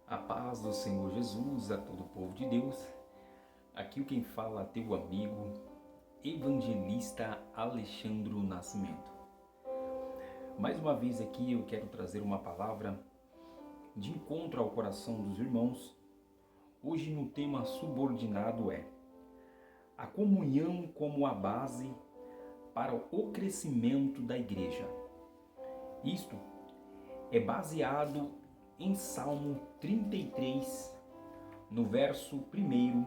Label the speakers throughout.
Speaker 1: A paz do Senhor Jesus a todo o povo de Deus. Aqui quem fala é teu amigo, evangelista Alexandro Nascimento. Mais uma vez aqui eu quero trazer uma palavra de encontro ao coração dos irmãos. Hoje no tema subordinado é a comunhão como a base para o crescimento da igreja. Isto é baseado em Salmo 33, no verso 1,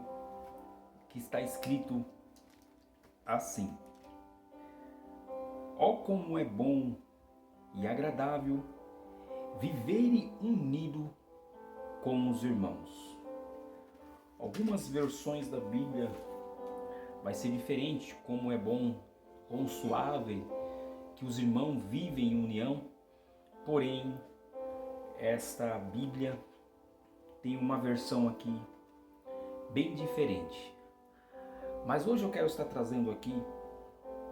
Speaker 1: que está escrito assim: Ó como é bom e agradável viver unido com os irmãos. Algumas versões da Bíblia vai ser diferente, como é bom ou suave que os irmãos vivem em união, porém esta Bíblia tem uma versão aqui bem diferente. Mas hoje eu quero estar trazendo aqui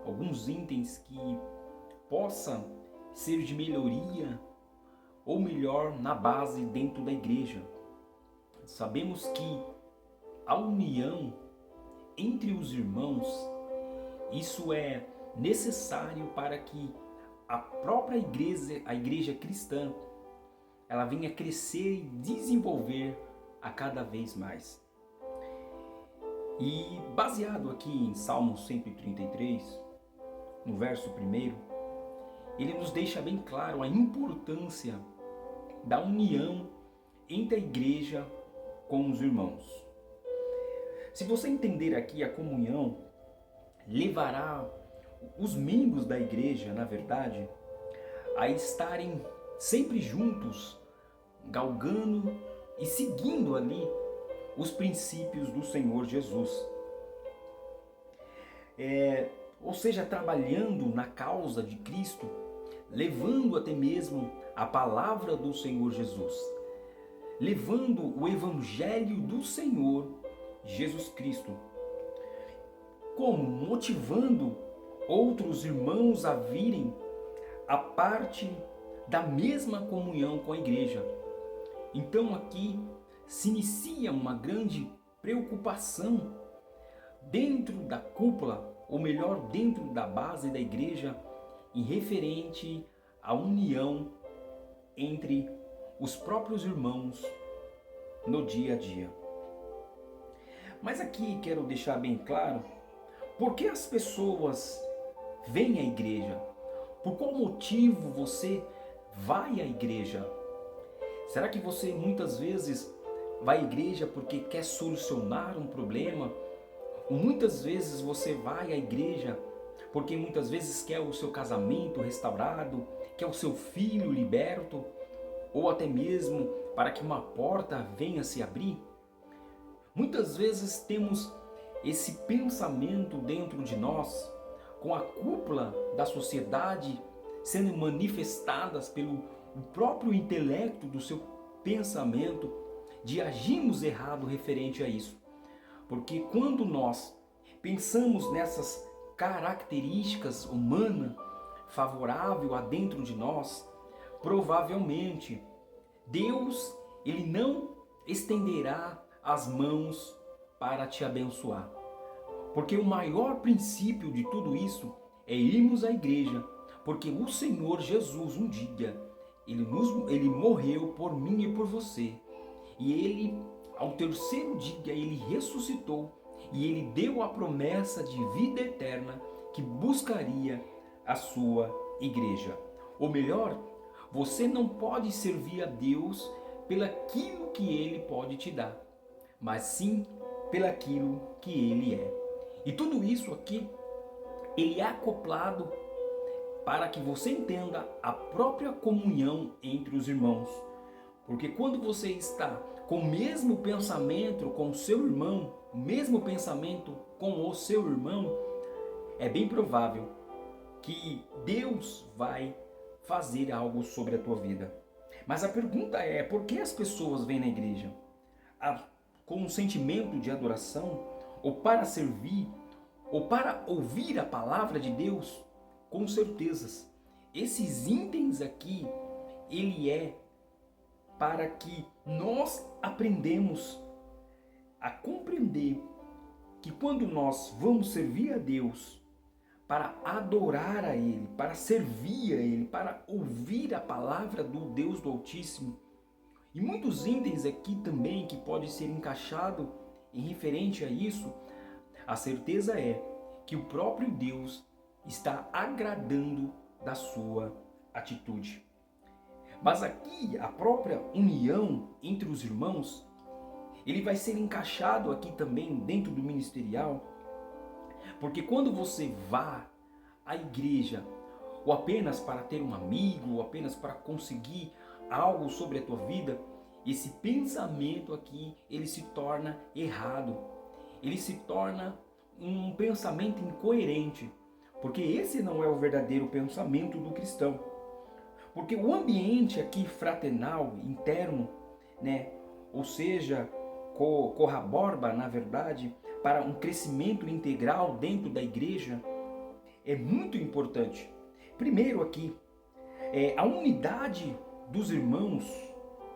Speaker 1: alguns itens que possam ser de melhoria ou melhor na base dentro da igreja. Sabemos que a união entre os irmãos, isso é necessário para que a própria igreja, a igreja cristã, ela venha crescer e desenvolver a cada vez mais. E baseado aqui em Salmo 133, no verso 1, ele nos deixa bem claro a importância da união entre a igreja com os irmãos. Se você entender aqui, a comunhão levará os membros da igreja, na verdade, a estarem sempre juntos, galgando e seguindo ali os princípios do Senhor Jesus. Ou seja, trabalhando na causa de Cristo, levando até mesmo a palavra do Senhor Jesus, levando o evangelho do Senhor Jesus Cristo, como motivando outros irmãos a virem a parte da mesma comunhão com a igreja. Então aqui se inicia uma grande preocupação dentro da cúpula, ou melhor, dentro da base da igreja, em referente à união entre os próprios irmãos no dia a dia. Mas aqui quero deixar bem claro, por que as pessoas vêm à igreja? Por qual motivo você vai à igreja? Será que você muitas vezes vai à igreja porque quer solucionar um problema? Ou muitas vezes você vai à igreja porque muitas vezes quer o seu casamento restaurado, quer o seu filho liberto, ou até mesmo para que uma porta venha se abrir? Muitas vezes temos esse pensamento dentro de nós, com a cúpula da sociedade sendo manifestadas pelo próprio intelecto do seu pensamento, de agirmos errado referente a isso. Porque quando nós pensamos nessas características humanas favorável a dentro de nós, provavelmente Deus, ele não estenderá as mãos para te abençoar. Porque o maior princípio de tudo isso é irmos à igreja, porque o Senhor Jesus um dia, ele morreu por mim e por você. E ele, ao terceiro dia, ele ressuscitou e ele deu a promessa de vida eterna que buscaria a sua igreja. Ou melhor, você não pode servir a Deus pelaquilo que ele pode te dar, mas sim pelaquilo que ele é. E tudo isso aqui, ele é acoplado para que você entenda a própria comunhão entre os irmãos. Porque quando você está com o mesmo pensamento com o seu irmão, o mesmo pensamento com o seu irmão, é bem provável que Deus vai fazer algo sobre a tua vida. Mas a pergunta é, por que as pessoas vêm na igreja? Com um sentimento de adoração? Ou para servir? Ou para ouvir a palavra de Deus? Com certezas. Esses itens aqui, ele é para que nós aprendemos a compreender que quando nós vamos servir a Deus, para adorar a Ele, para servir a Ele, para ouvir a palavra do Deus do Altíssimo, e muitos itens aqui também que pode ser encaixado em referente a isso, a certeza é que o próprio Deus está agradando da sua atitude. Mas aqui a própria união entre os irmãos, ele vai ser encaixado aqui também dentro do ministerial, porque quando você vá à igreja, ou apenas para ter um amigo, ou apenas para conseguir algo sobre a tua vida, esse pensamento aqui, ele se torna errado. Ele se torna um pensamento incoerente, porque esse não é o verdadeiro pensamento do cristão. Porque o ambiente aqui fraternal, interno, né, ou seja, corrobora, na verdade, para um crescimento integral dentro da igreja, é muito importante. Primeiro aqui, a unidade dos irmãos,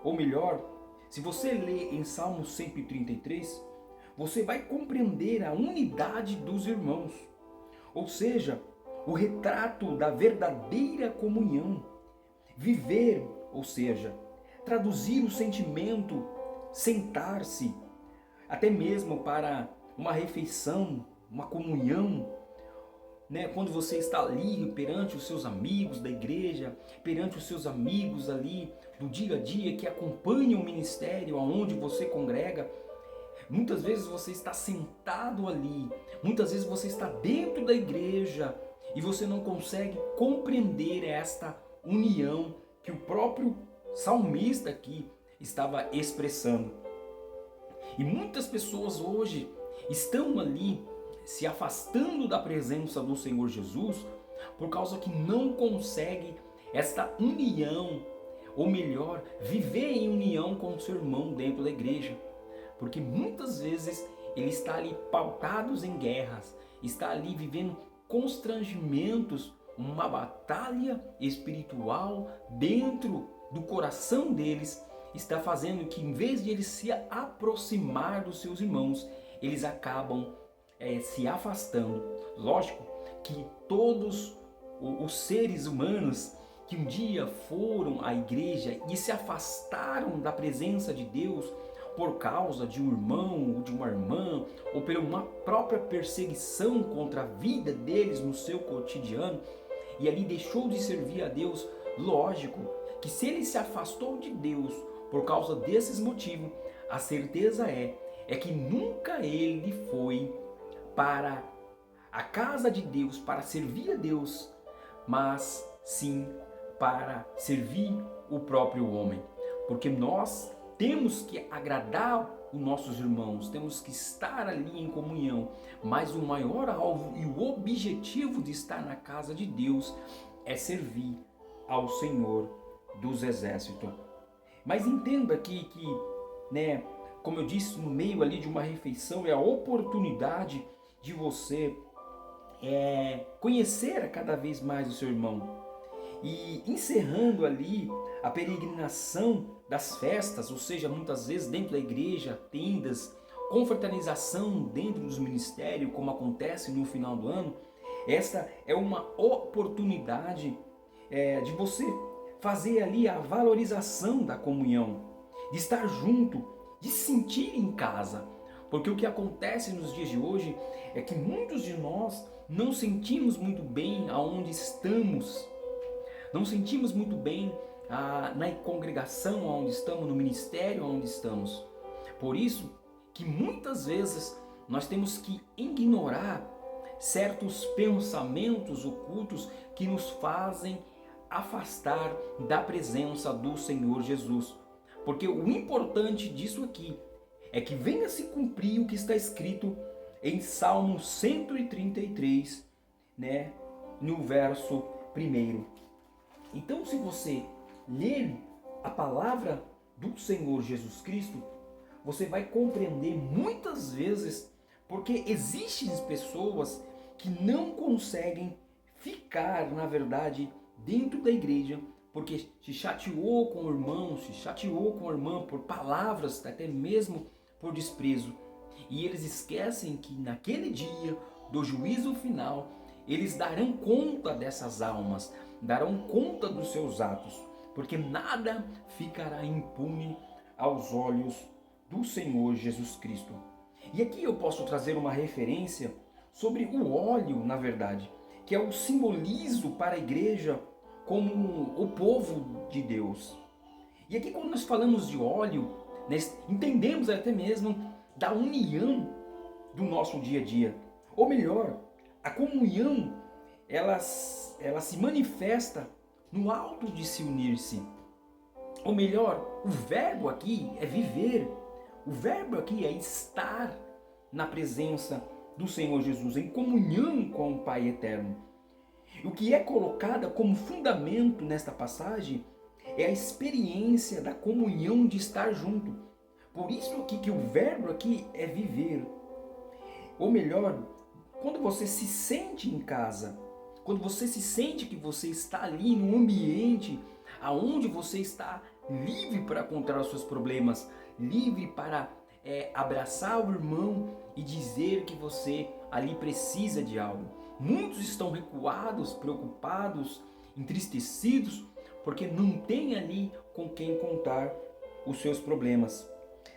Speaker 1: ou melhor, se você ler em Salmo 133, você vai compreender a unidade dos irmãos, ou seja, o retrato da verdadeira comunhão. Viver, ou seja, traduzir o sentimento, sentar-se, até mesmo para uma refeição, uma comunhão, né? Quando você está ali perante os seus amigos da igreja, perante os seus amigos ali do dia a dia que acompanham o ministério aonde você congrega, muitas vezes você está sentado ali, muitas vezes você está dentro da igreja e você não consegue compreender esta união que o próprio salmista aqui estava expressando. E muitas pessoas hoje estão ali se afastando da presença do Senhor Jesus por causa que não consegue esta união, ou melhor, viver em união com o seu irmão dentro da igreja. Porque muitas vezes ele está ali pautados em guerras, está ali vivendo constrangimentos, uma batalha espiritual dentro do coração deles, está fazendo que, em vez de eles se aproximar dos seus irmãos, eles acabam se afastando. Lógico que todos os seres humanos que um dia foram à igreja e se afastaram da presença de Deus por causa de um irmão ou de uma irmã, ou por uma própria perseguição contra a vida deles no seu cotidiano, e ali deixou de servir a Deus, lógico que se ele se afastou de Deus por causa desses motivos, a certeza é que nunca ele foi para a casa de Deus para servir a Deus, mas sim para servir o próprio homem. Porque nós temos que agradar os nossos irmãos, temos que estar ali em comunhão, mas o maior alvo e o objetivo de estar na casa de Deus é servir ao Senhor dos Exércitos. Mas entenda aqui que, né, como eu disse, no meio ali de uma refeição é a oportunidade de você conhecer cada vez mais o seu irmão. E encerrando ali a peregrinação das festas, ou seja, muitas vezes dentro da igreja, tendas, confraternização dentro dos ministérios, como acontece no final do ano, esta é uma oportunidade de você fazer ali a valorização da comunhão, de estar junto, de se sentir em casa. Porque o que acontece nos dias de hoje é que muitos de nós não sentimos muito bem aonde estamos, não sentimos muito bem na congregação onde estamos, no ministério onde estamos. Por isso que muitas vezes nós temos que ignorar certos pensamentos ocultos que nos fazem afastar da presença do Senhor Jesus. Porque o importante disso aqui é que venha se cumprir o que está escrito em Salmo 133, né, no verso 1. Então, se você ler a palavra do Senhor Jesus Cristo, você vai compreender muitas vezes porque existem pessoas que não conseguem ficar, na verdade, dentro da igreja porque se chateou com o irmão, se chateou com a irmã por palavras, até mesmo por desprezo. E eles esquecem que naquele dia do juízo final, eles darão conta dessas almas, darão conta dos seus atos, porque nada ficará impune aos olhos do Senhor Jesus Cristo. E aqui eu posso trazer uma referência sobre o óleo, na verdade, que é o simbolismo para a igreja como o povo de Deus. E aqui quando nós falamos de óleo, nós entendemos até mesmo da união do nosso dia a dia. Ou melhor, a comunhão, ela se manifesta no ato de se unir-se. Ou melhor, o verbo aqui é viver. O verbo aqui é estar na presença do Senhor Jesus, em comunhão com o Pai Eterno. O que é colocado como fundamento nesta passagem é a experiência da comunhão de estar junto. Por isso aqui que o verbo aqui é viver. Ou melhor, quando você se sente em casa, quando você se sente que você está ali num ambiente aonde você está livre para contar os seus problemas, livre para abraçar o irmão e dizer que você ali precisa de algo. Muitos estão recuados, preocupados, entristecidos, porque não tem ali com quem contar os seus problemas.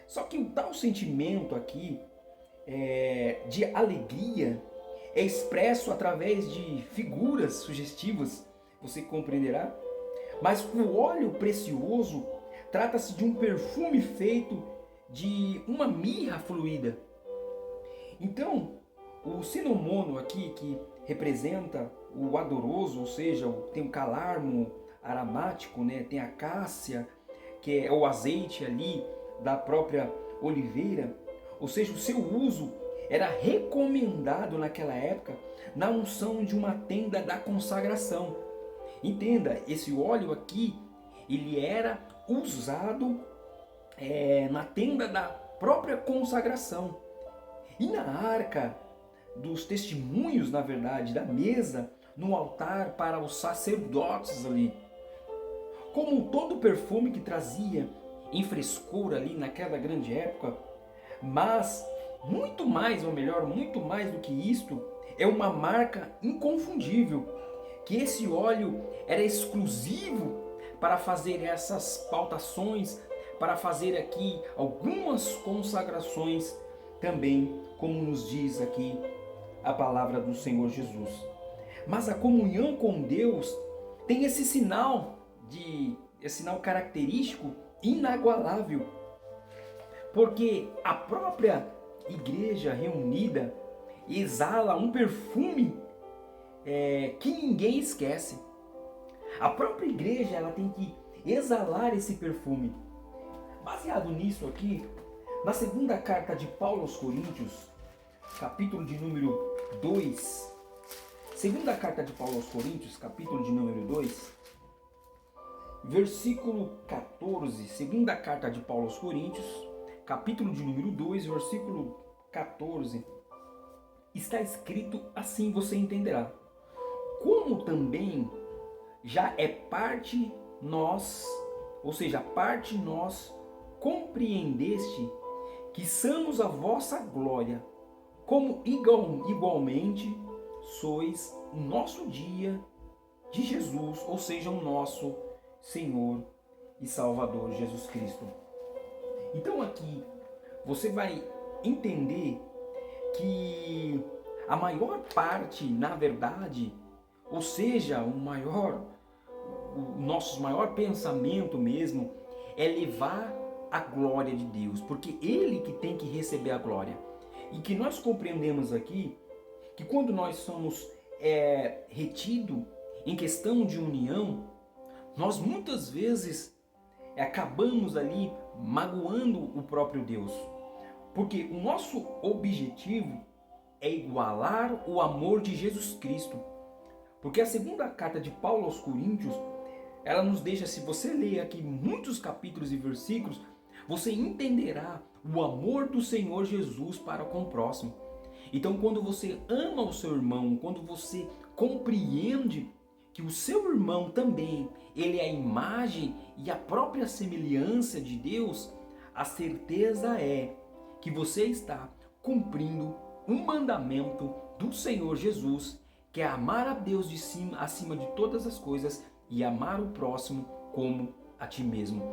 Speaker 1: Só que o tal sentimento aqui de alegria é expresso através de figuras sugestivas, você compreenderá? Mas o óleo precioso trata-se de um perfume feito de uma mirra fluida. Então, o cinamomo aqui, que representa o adoroso, ou seja, tem o calarmo aromático, né? Tem a cássia, que é o azeite ali da própria oliveira, ou seja, o seu uso era recomendado naquela época na unção de uma tenda da consagração. Entenda, esse óleo aqui, ele era usado na tenda da própria consagração. E na arca dos testemunhos, na verdade, da mesa, no altar para os sacerdotes ali. Como todo perfume que trazia em frescura ali naquela grande época, mas muito mais, ou melhor, muito mais do que isto, é uma marca inconfundível, que esse óleo era exclusivo para fazer essas pautações, para fazer aqui algumas consagrações também, como nos diz aqui a palavra do Senhor Jesus. Mas a comunhão com Deus tem esse sinal característico inagualável, porque a própria igreja reunida exala um perfume que ninguém esquece. A própria igreja ela tem que exalar esse perfume. Baseado nisso aqui, na segunda carta de Paulo aos Coríntios, capítulo de número 2, segunda carta de Paulo aos Coríntios, capítulo de número 2, versículo 14, segunda carta de Paulo aos Coríntios, capítulo de número 2, versículo 14, está escrito assim, você entenderá. Como também já é parte nós, ou seja, parte nós compreendeste que somos a vossa glória, como igualmente sois o nosso dia de Jesus, ou seja, o nosso Senhor e Salvador Jesus Cristo. Então aqui você vai entender que a maior parte, na verdade, ou seja, o nosso maior pensamento mesmo é levar a glória de Deus, porque Ele que tem que receber a glória. E que nós compreendemos aqui que quando nós somos retidos em questão de união, nós muitas vezes acabamos ali magoando o próprio Deus. Porque o nosso objetivo é igualar o amor de Jesus Cristo. Porque a segunda carta de Paulo aos Coríntios, ela nos deixa, se você ler aqui muitos capítulos e versículos, você entenderá o amor do Senhor Jesus para com o próximo. Então, quando você ama o seu irmão, quando você compreende que o seu irmão também, ele é a imagem e a própria semelhança de Deus, a certeza é que você está cumprindo um mandamento do Senhor Jesus, que é amar a Deus de cima, acima de todas as coisas e amar o próximo como a ti mesmo.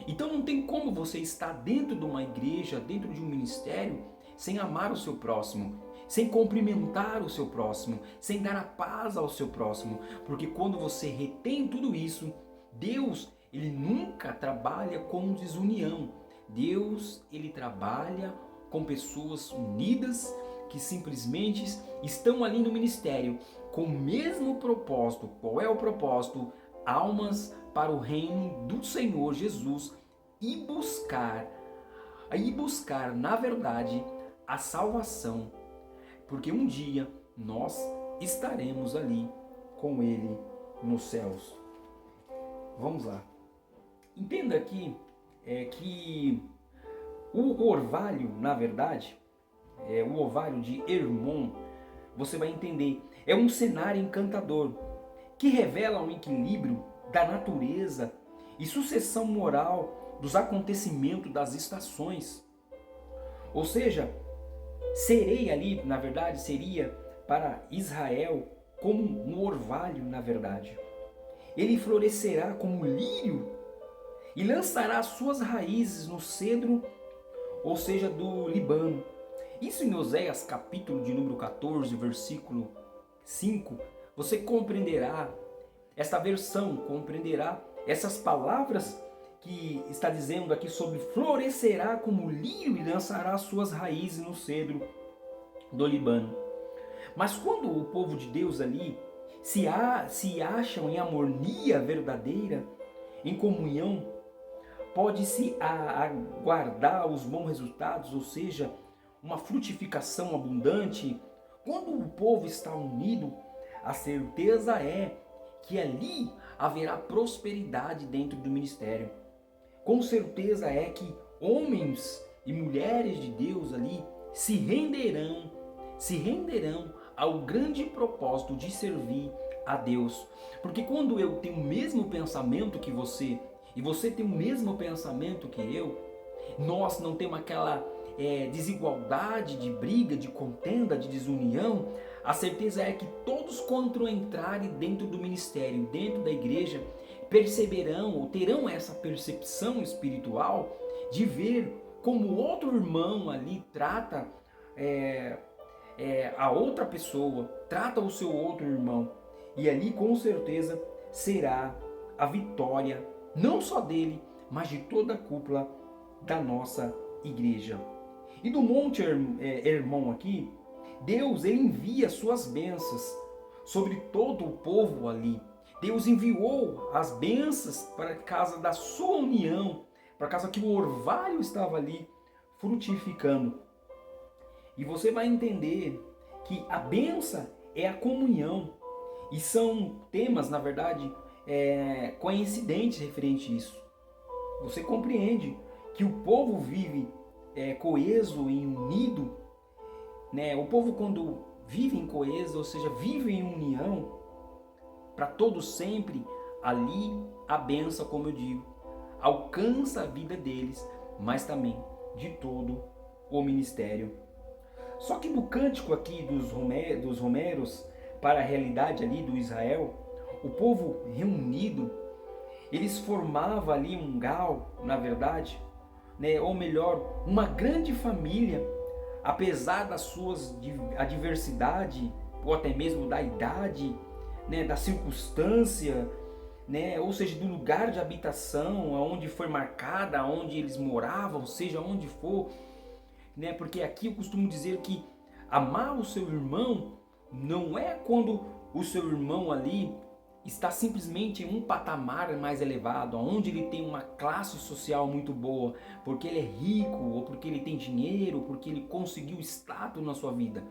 Speaker 1: Então não tem como você estar dentro de uma igreja, dentro de um ministério, sem amar o seu próximo, sem cumprimentar o seu próximo, sem dar a paz ao seu próximo, porque quando você retém tudo isso, Deus, ele nunca trabalha com desunião. Deus, ele trabalha com pessoas unidas que simplesmente estão ali no ministério com o mesmo propósito. Qual é o propósito? Almas para o reino do Senhor Jesus e buscar, na verdade, a salvação, porque um dia nós estaremos ali com Ele nos céus. Vamos lá. Entenda aqui que o orvalho, na verdade, o orvalho de Hermon, você vai entender, é um cenário encantador que revela um equilíbrio da natureza e sucessão moral dos acontecimentos das estações. Ou seja, sereia ali, na verdade, seria para Israel como um orvalho, na verdade. Ele florescerá como lírio e lançará suas raízes no cedro, ou seja, do Líbano. Isso em Oséias, capítulo de número 14, versículo 5, você compreenderá esta versão, compreenderá essas palavras que está dizendo aqui sobre florescerá como lírio e lançará suas raízes no cedro do Líbano. Mas quando o povo de Deus ali se acham em harmonia verdadeira, em comunhão, pode-se aguardar os bons resultados, ou seja, uma frutificação abundante. Quando o povo está unido, a certeza é que ali haverá prosperidade dentro do ministério. Com certeza é que homens e mulheres de Deus ali se renderão ao grande propósito de servir a Deus. Porque quando eu tenho o mesmo pensamento que você e você tem o mesmo pensamento que eu, nós não temos aquela desigualdade, de briga, de contenda, de desunião, a certeza é que todos quando entrarem dentro do ministério, dentro da igreja, perceberão ou terão essa percepção espiritual de ver como outro irmão ali trata a outra pessoa, trata o seu outro irmão. E ali com certeza será a vitória, não só dele, mas de toda a cúpula da nossa igreja. E do Monte Hermon aqui, Deus ele envia suas bênçãos sobre todo o povo ali. Deus enviou as bênçãos para a casa da sua união, para a casa que o orvalho estava ali frutificando. E você vai entender que a bênção é a comunhão. E são temas, na verdade, coincidentes referente a isso. Você compreende que o povo vive coeso e unido, né? O povo quando vive em coeso, ou seja, vive em união, para todos sempre, ali a bênção, como eu digo, alcança a vida deles, mas também de todo o ministério. Só que no cântico aqui dos Romeros, para a realidade ali do Israel, o povo reunido, eles formavam ali um gal, na verdade, né? Ou melhor, uma grande família, apesar das suas adversidade, ou até mesmo da idade, né? Da circunstância, né? Ou seja, do lugar de habitação, aonde foi marcada, aonde eles moravam, seja onde for, né? Porque aqui eu costumo dizer que amar o seu irmão não é quando o seu irmão ali está simplesmente em um patamar mais elevado, onde ele tem uma classe social muito boa, porque ele é rico, ou porque ele tem dinheiro, ou porque ele conseguiu status na sua vida.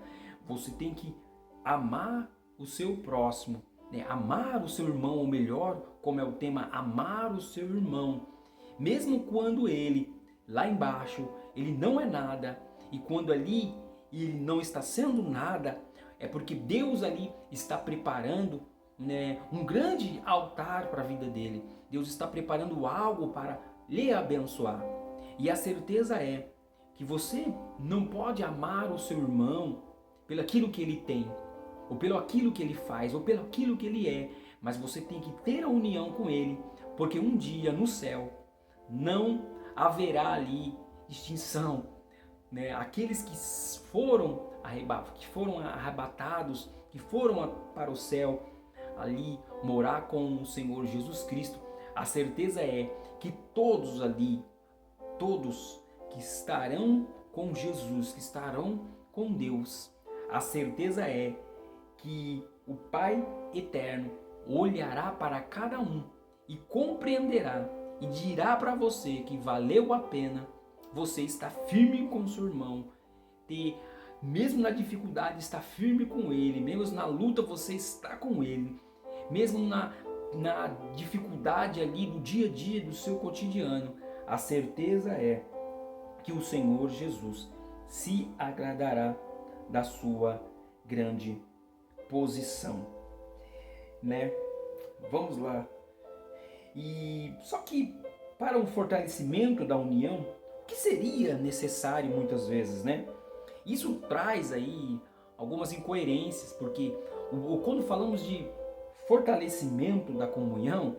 Speaker 1: Você tem que amar o seu próximo, né? Amar o seu irmão, ou melhor, como é o tema, amar o seu irmão, mesmo quando ele, lá embaixo, ele não é nada, e quando ali ele não está sendo nada, é porque Deus ali está preparando né, um grande altar para a vida dele. Deus está preparando algo para lhe abençoar. E a certeza é que você não pode amar o seu irmão pelo aquilo que ele tem, ou pelo aquilo que ele faz, ou pelo aquilo que ele é, mas você tem que ter a união com ele, porque um dia no céu não haverá ali distinção, né? Aqueles que foram arrebatados, que foram para o céu, ali morar com o Senhor Jesus Cristo, a certeza é que todos ali, todos que estarão com Jesus, que estarão com Deus, a certeza é que o Pai Eterno olhará para cada um e compreenderá e dirá para você que valeu a pena você estar firme com seu irmão, mesmo na dificuldade estar firme com ele, mesmo na luta você está com ele, mesmo na dificuldade ali do dia a dia do seu cotidiano, a certeza é que o Senhor Jesus se agradará da sua grande posição, né? Vamos lá. E só que para o fortalecimento da união, o que seria necessário muitas vezes, né? Isso traz aí algumas incoerências, porque quando falamos de fortalecimento da comunhão,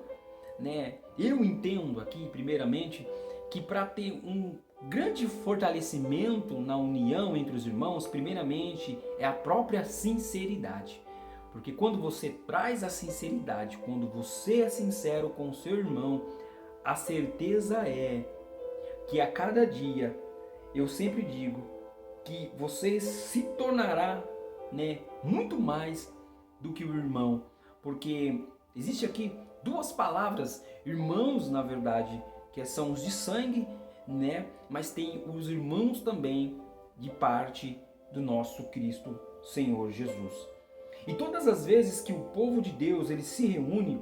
Speaker 1: né? Eu entendo aqui, primeiramente, que para ter um grande fortalecimento na união entre os irmãos, primeiramente é a própria sinceridade. Porque quando você traz a sinceridade, quando você é sincero com o seu irmão, a certeza é que a cada dia, eu sempre digo, que você se tornará, né, muito mais do que o irmão. Porque existe aqui duas palavras, irmãos na verdade, que são os de sangue, né? Mas tem os irmãos também de parte do nosso Cristo Senhor Jesus. E todas as vezes que o povo de Deus ele se reúne,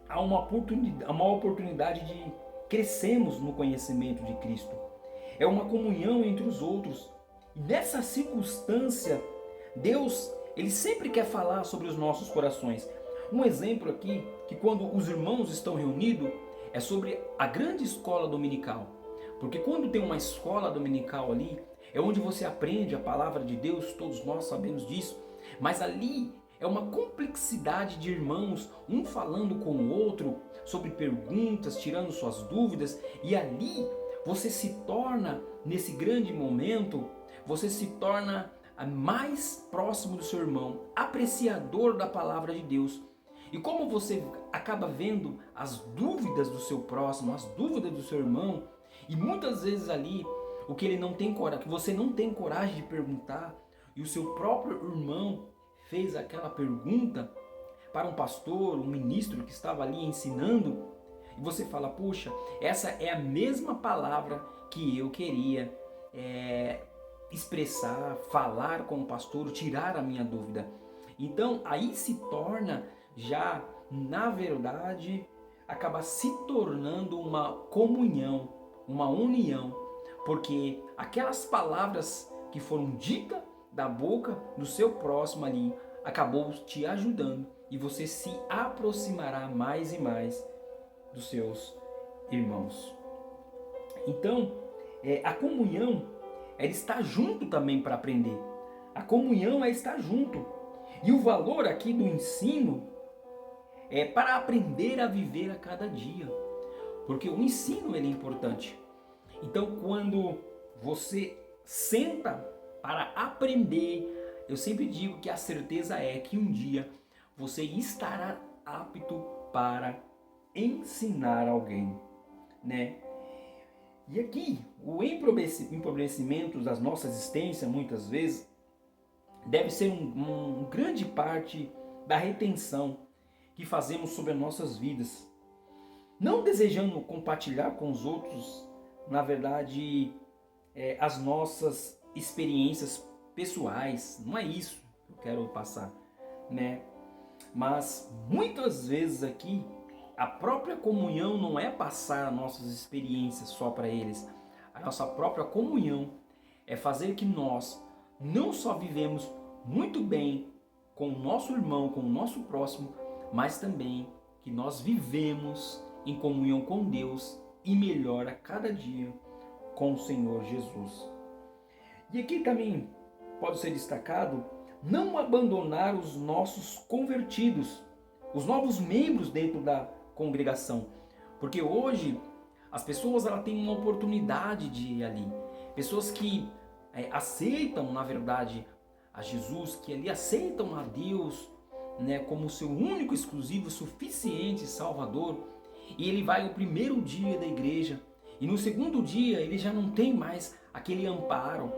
Speaker 1: há uma oportunidade de crescermos no conhecimento de Cristo. É uma comunhão entre os outros. E nessa circunstância, Deus ele sempre quer falar sobre os nossos corações. Um exemplo aqui, que quando os irmãos estão reunidos, é sobre a grande escola dominical. Porque quando tem uma escola dominical ali, é onde você aprende a palavra de Deus, todos nós sabemos disso. Mas ali é uma complexidade de irmãos, um falando com o outro, sobre perguntas, tirando suas dúvidas. E ali você se torna, nesse grande momento, você se torna mais próximo do seu irmão, apreciador da palavra de Deus. E como você acaba vendo as dúvidas do seu próximo, as dúvidas do seu irmão, e muitas vezes ali o que ele não tem coragem, que você não tem coragem de perguntar, e o seu próprio irmão fez aquela pergunta para um pastor, um ministro que estava ali ensinando, e você fala, puxa, essa é a mesma palavra que eu queria expressar, falar com o pastor, tirar a minha dúvida. Então aí se torna já, na verdade, acaba se tornando uma comunhão, uma união, porque aquelas palavras que foram ditas da boca do seu próximo ali, acabou te ajudando e você se aproximará mais e mais dos seus irmãos. Então, a comunhão, ela está junto também para aprender. A comunhão é estar junto. E o valor aqui do ensino é para aprender a viver a cada dia. Porque o ensino ele é importante. Então, quando você senta para aprender, eu sempre digo que a certeza é que um dia você estará apto para ensinar alguém, né? E aqui, o empobrecimento da nossa existência, muitas vezes, deve ser uma grande parte da retenção que fazemos sobre as nossas vidas. Não desejando compartilhar com os outros, na verdade, as nossas experiências pessoais. Não é isso que eu quero passar, né? Mas muitas vezes aqui, a própria comunhão não é passar nossas experiências só para eles. A nossa própria comunhão é fazer que nós não só vivemos muito bem com o nosso irmão, com o nosso próximo, mas também que nós vivemos em comunhão com Deus e melhora cada dia com o Senhor Jesus. E aqui também pode ser destacado não abandonar os nossos convertidos, os novos membros dentro da congregação, porque hoje as pessoas têm uma oportunidade de ir ali, pessoas que aceitam na verdade a Jesus, que ali aceitam a Deus, né, como seu único, exclusivo, suficiente Salvador, e ele vai o primeiro dia da igreja, e no segundo dia ele já não tem mais aquele amparo.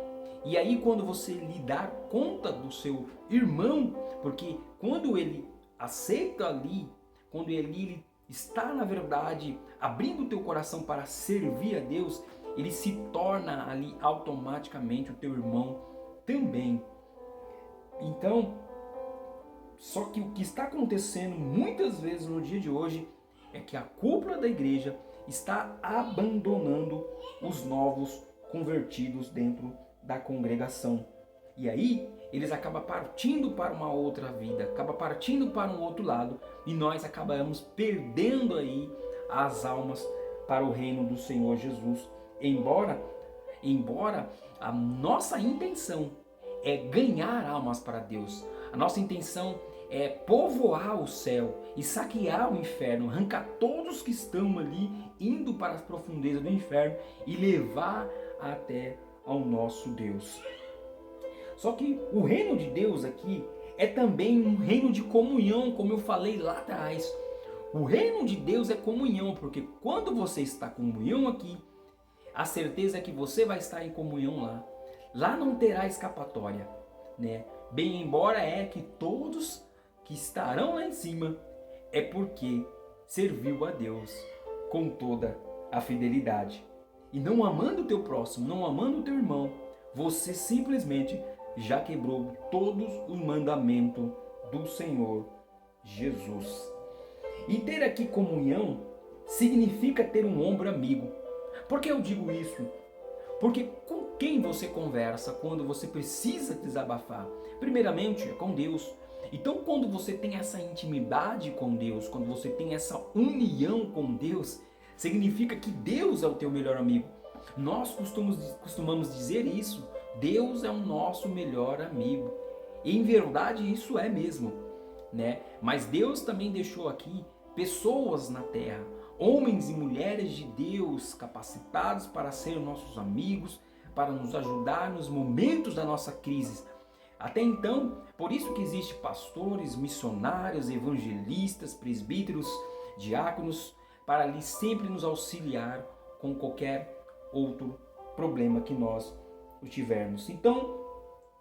Speaker 1: E aí quando você lhe dar conta do seu irmão, porque quando ele aceita ali, quando ele está na verdade abrindo o teu coração para servir a Deus, ele se torna ali automaticamente o teu irmão também. Então, só que o que está acontecendo muitas vezes no dia de hoje é que a cúpula da igreja está abandonando os novos convertidos dentro da congregação. E aí eles acabam partindo para uma outra vida, acabam partindo para um outro lado, e nós acabamos perdendo aí as almas para o reino do Senhor Jesus. Embora a nossa intenção é ganhar almas para Deus, a nossa intenção é povoar o céu e saquear o inferno, arrancar todos que estão ali indo para as profundezas do inferno e levar até ao nosso Deus. Só que o reino de Deus aqui é também um reino de comunhão, como eu falei lá atrás. O reino de Deus é comunhão, porque quando você está em comunhão aqui, a certeza é que você vai estar em comunhão lá. Lá não terá escapatória, né? Bem embora que todos que estarão lá em cima é porque serviu a Deus com toda a fidelidade. E não amando o teu próximo, não amando o teu irmão, você simplesmente já quebrou todos os mandamentos do Senhor Jesus. E ter aqui comunhão significa ter um ombro amigo. Por que eu digo isso? Porque com quem você conversa quando você precisa desabafar? Primeiramente é com Deus. Então quando você tem essa intimidade com Deus, quando você tem essa união com Deus, significa que Deus é o teu melhor amigo. Nós costumamos dizer isso. Deus é o nosso melhor amigo. E em verdade isso é mesmo, né? Mas Deus também deixou aqui pessoas na terra, homens e mulheres de Deus capacitados para ser nossos amigos, para nos ajudar nos momentos da nossa crise. Até então, por isso que existem pastores, missionários, evangelistas, presbíteros, diáconos, para ali sempre nos auxiliar com qualquer outro problema que nós tivermos. Então,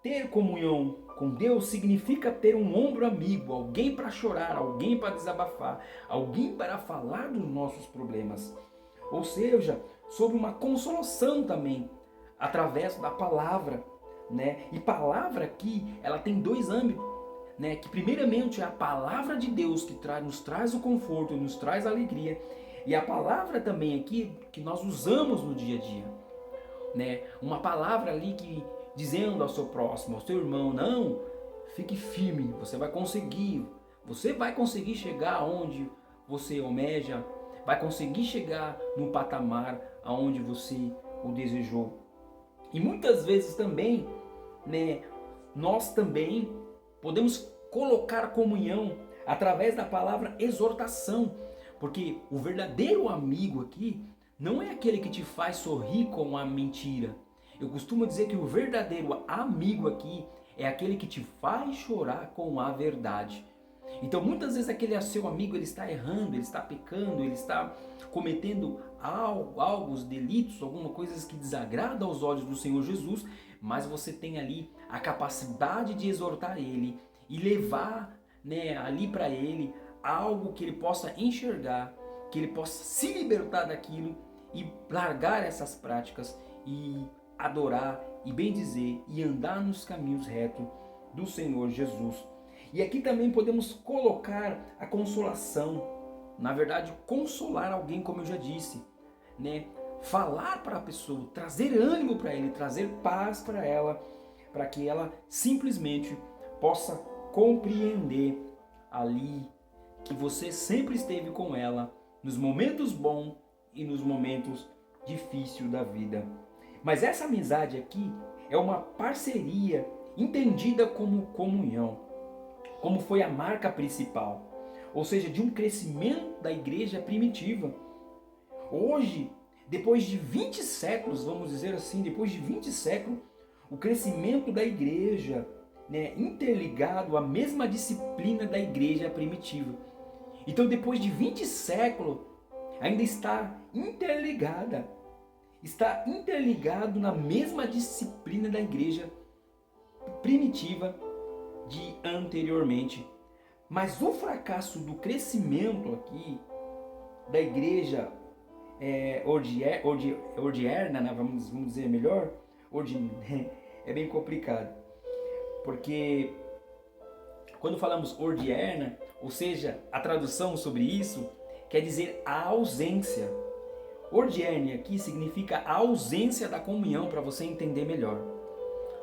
Speaker 1: ter comunhão com Deus significa ter um ombro amigo, alguém para chorar, alguém para desabafar, alguém para falar dos nossos problemas. Ou seja, sobre uma consolação também, através da palavra, né? E palavra aqui, ela tem dois âmbitos, né? Que primeiramente é a palavra de Deus que nos traz o conforto, nos traz a alegria, e a palavra também aqui que nós usamos no dia a dia, né? Uma palavra ali que dizendo ao seu próximo, ao seu irmão, não, fique firme, você vai conseguir chegar aonde você almeja, vai conseguir chegar no patamar aonde você o desejou. E muitas vezes também, né, nós também podemos colocar comunhão através da palavra exortação, porque o verdadeiro amigo aqui não é aquele que te faz sorrir com a mentira. Eu costumo dizer que o verdadeiro amigo aqui é aquele que te faz chorar com a verdade. Então muitas vezes aquele seu amigo ele está errando, ele está pecando, ele está cometendo algo, delitos, alguma coisa que desagrada aos olhos do Senhor Jesus, mas você tem ali a capacidade de exortar ele e levar, né, ali para ele algo que ele possa enxergar, que ele possa se libertar daquilo e largar essas práticas e adorar e bendizer e andar nos caminhos retos do Senhor Jesus. E aqui também podemos colocar a consolação, na verdade consolar alguém, como eu já disse, né? Falar para a pessoa, trazer ânimo para ele, trazer paz para ela, para que ela simplesmente possa compreender ali que você sempre esteve com ela nos momentos bons e nos momentos difíceis da vida. Mas essa amizade aqui é uma parceria entendida como comunhão, como foi a marca principal, ou seja, de um crescimento da igreja primitiva. Hoje, depois de 20 séculos, vamos dizer assim, depois de 20 séculos, o crescimento da igreja, interligado à mesma disciplina da igreja primitiva. Então, depois de 20 séculos, ainda está interligado na mesma disciplina da igreja primitiva de anteriormente. Mas o fracasso do crescimento aqui da igreja ordierna, né? vamos dizer melhor, é bem complicado, porque quando falamos ordierna, ou seja, a tradução sobre isso quer dizer a ausência. Ordierne aqui significa a ausência da comunhão, para você entender melhor.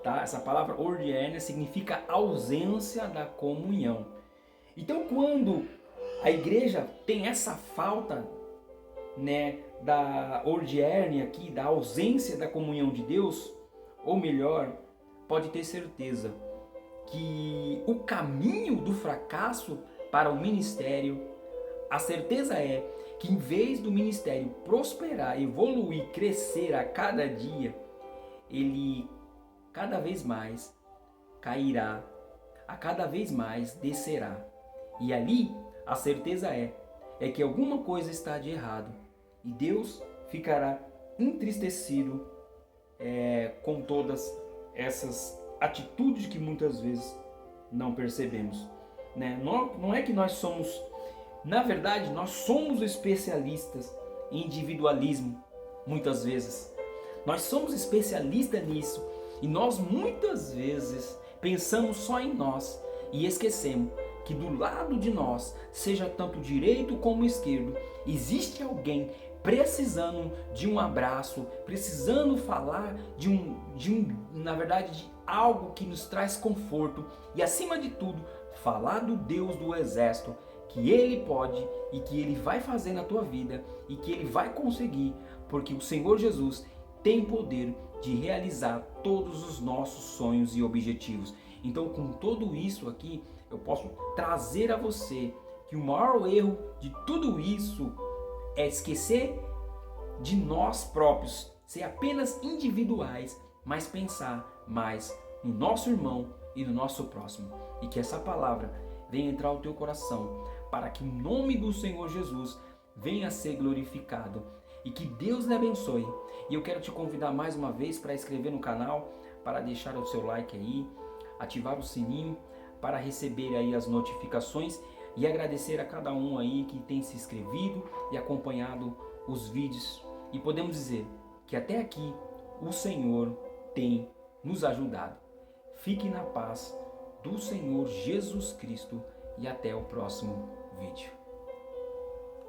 Speaker 1: Tá? Essa palavra ordierne significa ausência da comunhão. Então, quando a igreja tem essa falta, da ordierne aqui, da ausência da comunhão de Deus, ou melhor, pode ter certeza que o caminho do fracasso para o ministério, a certeza é que em vez do ministério prosperar, evoluir, crescer a cada dia, ele cada vez mais cairá, a cada vez mais descerá. E ali a certeza é que alguma coisa está de errado e Deus ficará entristecido com todas essas atitudes que muitas vezes não percebemos. Não é que nós somos, na verdade, nós somos especialistas em individualismo, muitas vezes. Nós somos especialistas nisso e nós muitas vezes pensamos só em nós e esquecemos que do lado de nós, seja tanto direito como esquerdo, existe alguém precisando de um abraço, precisando falar na verdade, de algo que nos traz conforto e, acima de tudo, falar do Deus do exército, que Ele pode e que Ele vai fazer na tua vida e que Ele vai conseguir, porque o Senhor Jesus tem poder de realizar todos os nossos sonhos e objetivos. Então, com tudo isso aqui, eu posso trazer a você que o maior erro de tudo isso é esquecer de nós próprios, ser apenas individuais, mas pensar mais no nosso irmão e no nosso próximo. E que essa palavra venha entrar no teu coração, para que o nome do Senhor Jesus venha a ser glorificado. E que Deus lhe abençoe. E eu quero te convidar mais uma vez para inscrever no canal, para deixar o seu like aí, ativar o sininho, para receber aí as notificações e agradecer a cada um aí que tem se inscrevido e acompanhado os vídeos. E podemos dizer que até aqui o Senhor tem nos ajudado. Fique na paz do Senhor Jesus Cristo e até o próximo vídeo.